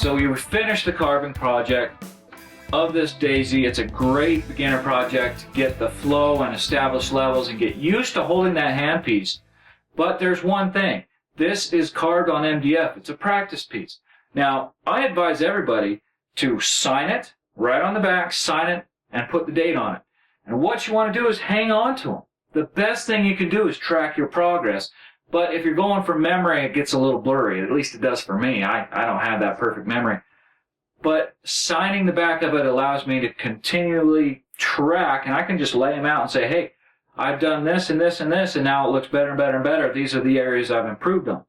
so you finished the carving project of this daisy. It's a great beginner project to get the flow and establish levels and get used to holding that handpiece. But there's one thing. This is carved on MDF. It's a practice piece. Now, I advise everybody to sign it, right on the back, sign it, and put the date on it. And what you want to do is hang on to them. The best thing you can do is track your progress. But if you're going from memory, it gets a little blurry. At least it does for me. I don't have that perfect memory. But signing the back of it allows me to continually track, and I can just lay them out and say, hey, I've done this and this and this, and now it looks better and better and better. These are the areas I've improved on.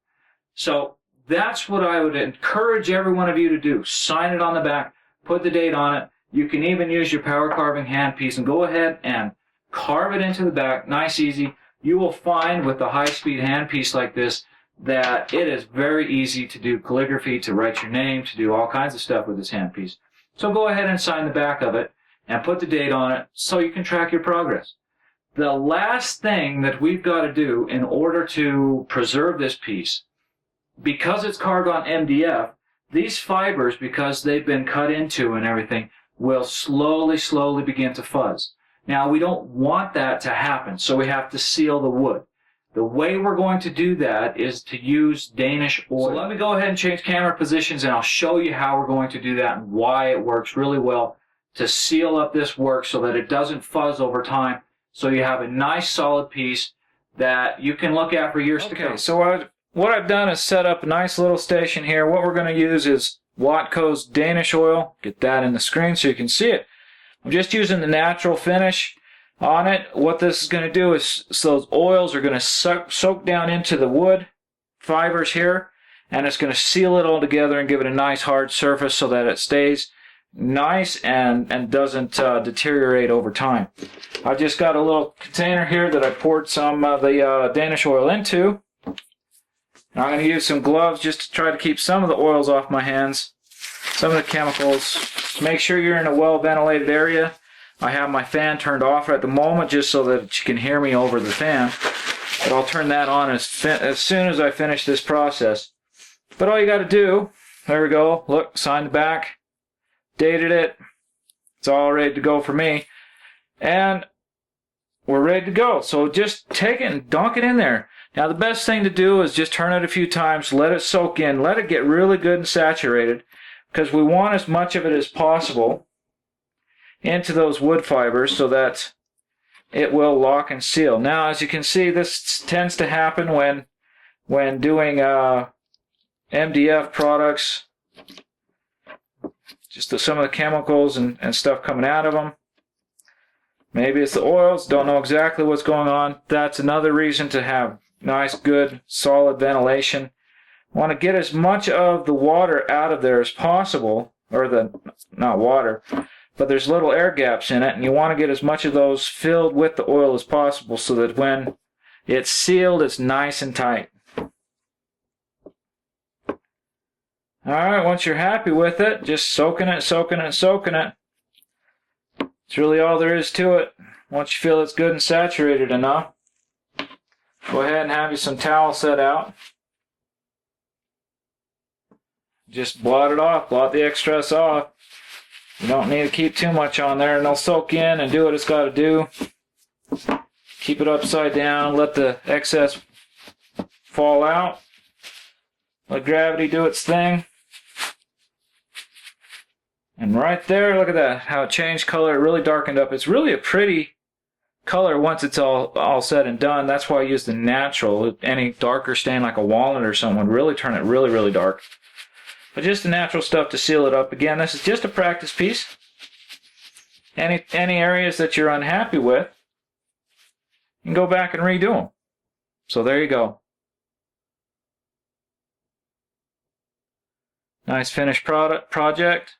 So that's what I would encourage every one of you to do. Sign it on the back, put the date on it. You can even use your power carving handpiece and go ahead and carve it into the back, nice, easy. You will find with a high-speed handpiece like this that it is very easy to do calligraphy, to write your name, to do all kinds of stuff with this handpiece. So go ahead and sign the back of it and put the date on it so you can track your progress. The last thing that we've got to do in order to preserve this piece, because it's carved on MDF, these fibers, because they've been cut into and everything, will slowly begin to fuzz. Now, we don't want that to happen, so we have to seal the wood. The way we're going to do that is to use Danish Oil. So let me go ahead and change camera positions, and I'll show you how we're going to do that and why it works really well to seal up this work so that it doesn't fuzz over time, so you have a nice solid piece that you can look at for years to come. So what I've done is set up a nice little station here. What we're going to use is Watco's Danish Oil. Get that in the screen so you can see it. I'm just using the natural finish on it. What this is going to do is, so those oils are going to soak down into the wood fibers here, and it's going to seal it all together and give it a nice hard surface so that it stays nice and doesn't deteriorate over time. I just got a little container here that I poured some of the Danish Oil into. I'm going to use some gloves just to try to keep some of the oils off my hands, some of the chemicals. Make sure you're in a well-ventilated area. I have my fan turned off at the moment just so that you can hear me over the fan. But I'll turn that on as soon as I finish this process. But all you got to do, there we go, look, sign the back, dated it. It's all ready to go for me. And we're ready to go. So just take it and dunk it in there. Now the best thing to do is just turn it a few times, let it soak in, let it get really good and saturated, because we want as much of it as possible into those wood fibers so that it will lock and seal. Now, as you can see, this tends to happen when doing MDF products. Just some of the chemicals and stuff coming out of them. Maybe it's the oils, don't know exactly what's going on. That's another reason to have nice, good, solid ventilation. Want to get as much of the water out of there as possible, or not water, but there's little air gaps in it, and you want to get as much of those filled with the oil as possible so that when it's sealed, it's nice and tight. Alright, once you're happy with it, just soaking it. It's really all there is to it. Once you feel it's good and saturated enough, go ahead and have you some towel set out. Just blot it off, blot the excess off. You don't need to keep too much on there, and it'll soak in and do what it's got to do. Keep it upside down, let the excess fall out. Let gravity do its thing. And right there, look at that, how it changed color. It really darkened up. It's really a pretty color once it's all said and done. That's why I use the natural. Any darker stain like a walnut or something would really turn it really dark. But just the natural stuff to seal it up. Again, this is just a practice piece. Any areas that you're unhappy with, you can go back and redo them. So there you go. Nice finished project.